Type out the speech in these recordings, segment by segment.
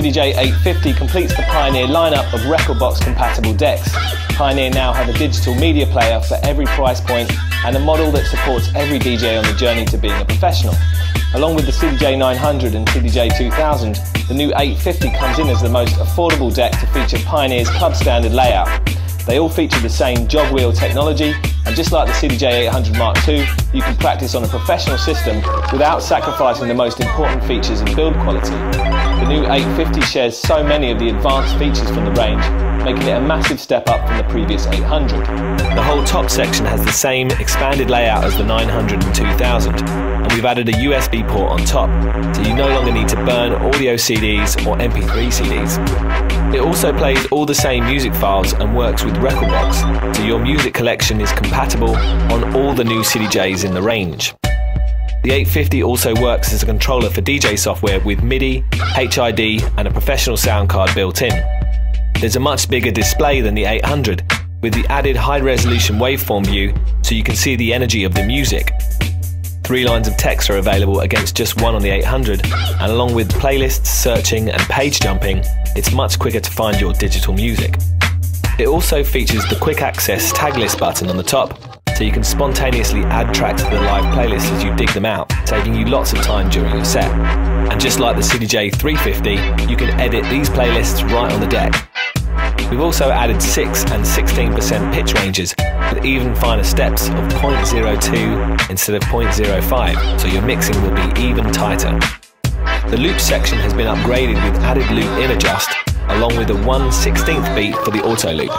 CDJ 850 completes the Pioneer lineup of Rekordbox compatible decks. Pioneer now have a digital media player for every price point and a model that supports every DJ on the journey to being a professional. Along with the CDJ 900 and CDJ 2000, the new 850 comes in as the most affordable deck to feature Pioneer's club standard layout. They all feature the same jog wheel technology, and just like the CDJ 800 Mark II, you can practice on a professional system without sacrificing the most important features and build quality. The new 850 shares so many of the advanced features from the range, making it a massive step up from the previous 800. The whole top section has the same expanded layout as the 900 and 2000, and we've added a USB port on top, so you no longer need to burn audio CDs or MP3 CDs. It also plays all the same music files and works with Rekordbox, so your music collection is compatible on all the new CDJs in the range. The 850 also works as a controller for DJ software with MIDI, HID and a professional sound card built in. There's a much bigger display than the 800, with the added high-resolution waveform view so you can see the energy of the music. 3 lines of text are available against just 1 on the 800, and along with playlists, searching and page jumping, it's much quicker to find your digital music. It also features the quick access tag list button on the top, so you can spontaneously add tracks to the live playlist as you dig them out, saving you lots of time during your set. And just like the CDJ 350, you can edit these playlists right on the deck. We've also added 6 and 16% pitch ranges with even finer steps of 0.02 instead of 0.05, so your mixing will be even tighter. The loop section has been upgraded with added loop in adjust, along with a 1/16th beat for the auto loop.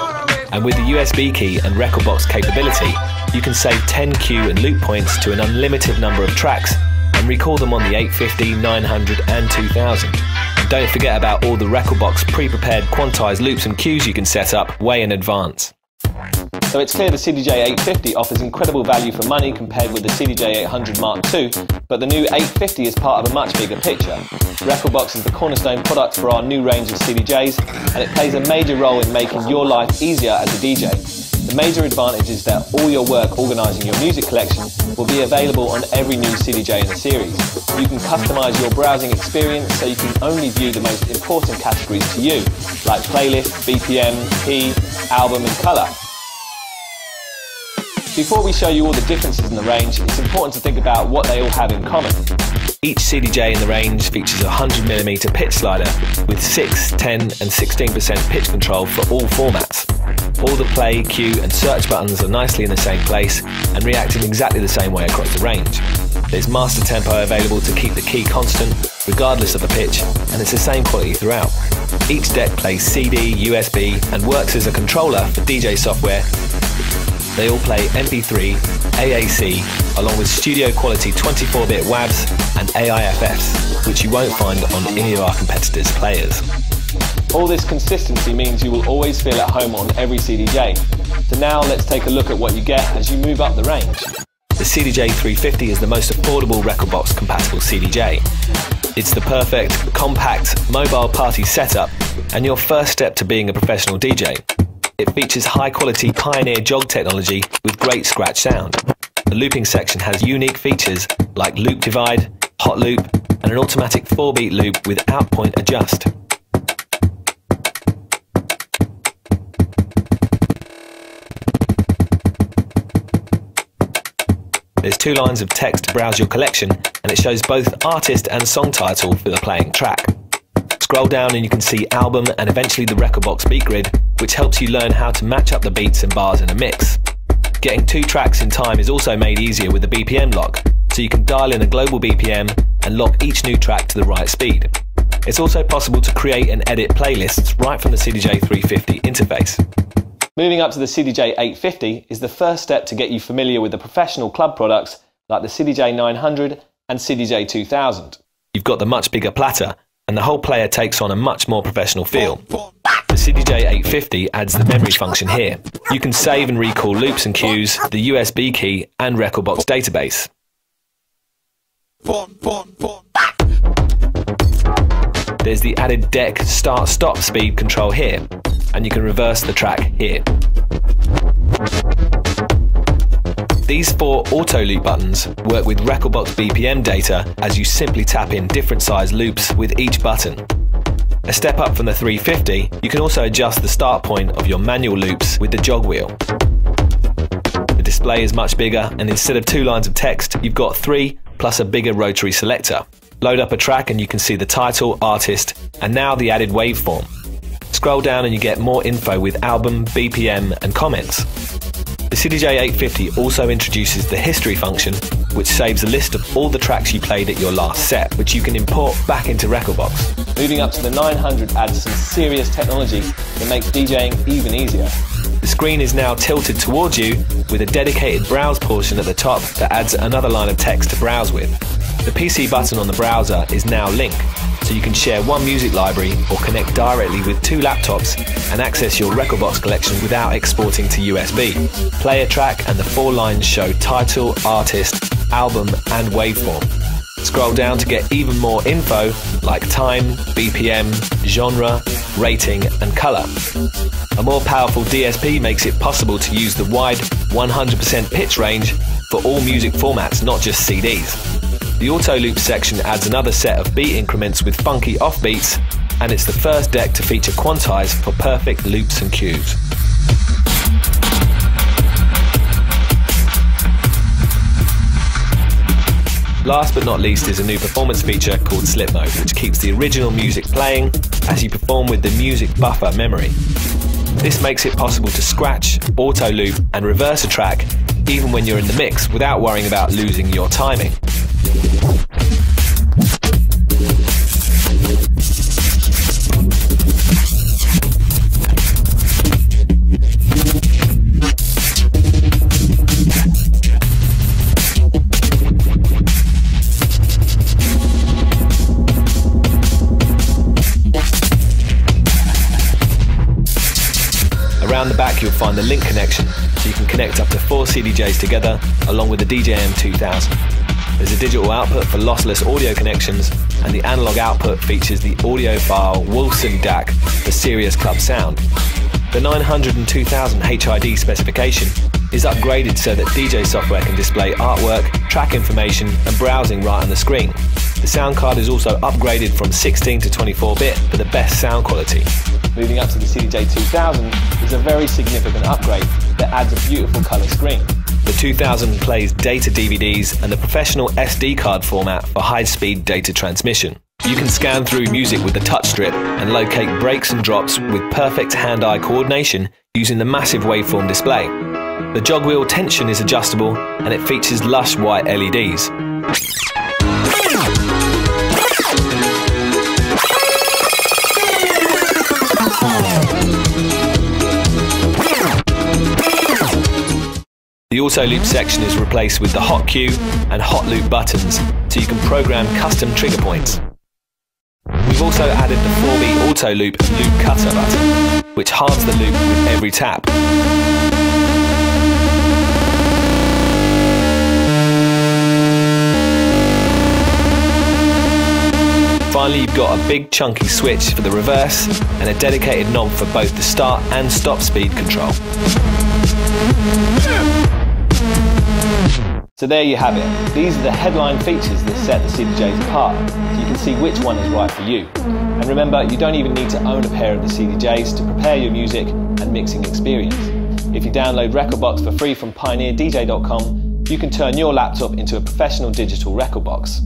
And with the USB key and Rekordbox capability, you can save 10 cue and loop points to an unlimited number of tracks and recall them on the 850, 900 and 2000. And don't forget about all the Rekordbox pre-prepared quantized loops and cues you can set up way in advance. So it's clear the CDJ 850 offers incredible value for money compared with the CDJ 800 Mark II, but the new 850 is part of a much bigger picture. Rekordbox is the cornerstone product for our new range of CDJs, and it plays a major role in making your life easier as a DJ. The major advantage is that all your work organising your music collection will be available on every new CDJ in the series. You can customise your browsing experience so you can only view the most important categories to you, like playlist, BPM, key, album and colour. Before we show you all the differences in the range, it's important to think about what they all have in common. Each CDJ in the range features a 100mm pitch slider with 6, 10 and 16% pitch control for all formats. All the play, cue and search buttons are nicely in the same place and react in exactly the same way across the range. There's master tempo available to keep the key constant regardless of the pitch, and it's the same quality throughout. Each deck plays CD, USB and works as a controller for DJ software. They all play MP3, AAC, along with studio quality 24-bit WAVs and AIFFs, which you won't find on any of our competitors' players. All this consistency means you will always feel at home on every CDJ. So now let's take a look at what you get as you move up the range. The CDJ 350 is the most affordable Rekordbox compatible CDJ. It's the perfect, compact, mobile party setup and your first step to being a professional DJ. It features high-quality Pioneer jog technology with great scratch sound. The looping section has unique features like loop divide, hot loop, and an automatic 4-beat loop with out-point adjust. There's 2 lines of text to browse your collection, and it shows both artist and song title for the playing track. Scroll down and you can see album and eventually the Rekordbox beat grid, which helps you learn how to match up the beats and bars in a mix. Getting 2 tracks in time is also made easier with the BPM lock, so you can dial in a global BPM and lock each new track to the right speed. It's also possible to create and edit playlists right from the CDJ 350 interface. Moving up to the CDJ 850 is the first step to get you familiar with the professional club products like the CDJ 900 and CDJ 2000. You've got the much bigger platter, and the whole player takes on a much more professional feel. The CDJ 850 adds the memory function here. You can save and recall loops and cues, the USB key and Rekordbox database. There's the added deck start-stop speed control here, and you can reverse the track here. These 4 auto loop buttons work with Rekordbox BPM data as you simply tap in different size loops with each button. A step up from the 350, you can also adjust the start point of your manual loops with the jog wheel. The display is much bigger, and instead of 2 lines of text, you've got 3 plus a bigger rotary selector. Load up a track and you can see the title, artist, and now the added waveform. Scroll down and you get more info with album, BPM, and comments. The CDJ 850 also introduces the history function, which saves a list of all the tracks you played at your last set, which you can import back into Rekordbox. Moving up to the 900 adds some serious technology that makes DJing even easier. The screen is now tilted towards you with a dedicated browse portion at the top that adds another line of text to browse with. The PC button on the browser is now Link, so you can share one music library or connect directly with 2 laptops and access your Rekordbox collection without exporting to USB. Play a track and the 4 lines show title, artist, album and waveform. Scroll down to get even more info like time, BPM, genre, rating and color. A more powerful DSP makes it possible to use the wide 100% pitch range for all music formats, not just CDs. The auto loop section adds another set of beat increments with funky offbeats, and it's the first deck to feature quantize for perfect loops and cues. Last but not least is a new performance feature called Slip Mode, which keeps the original music playing as you perform with the music buffer memory. This makes it possible to scratch, auto loop and reverse a track even when you're in the mix without worrying about losing your timing. Around the back you'll find the link connection, so you can connect up to 4 CDJs together along with the DJM 2000. There's a digital output for lossless audio connections, and the analog output features the audiophile Wolfson DAC for serious club sound. The 900 and 2000 HID specification is upgraded so that DJ software can display artwork, track information and browsing right on the screen. The sound card is also upgraded from 16 to 24-bit for the best sound quality. Moving up to the CDJ 2000 is a very significant upgrade that adds a beautiful colour screen. The 2000 plays data DVDs and the professional SD card format for high-speed data transmission. You can scan through music with the touch strip and locate breaks and drops with perfect hand-eye coordination using the massive waveform display. The jog wheel tension is adjustable and it features lush white LEDs. The auto loop section is replaced with the hot cue and hot loop buttons, so you can program custom trigger points. We've also added the 4-beat auto loop and loop cutter button, which halves the loop with every tap. Finally, you've got a big chunky switch for the reverse and a dedicated knob for both the start and stop speed control. So there you have it. These are the headline features that set the CDJs apart, so you can see which one is right for you. And remember, you don't even need to own a pair of the CDJs to prepare your music and mixing experience. If you download Rekordbox for free from pioneerdj.com, you can turn your laptop into a professional digital record box.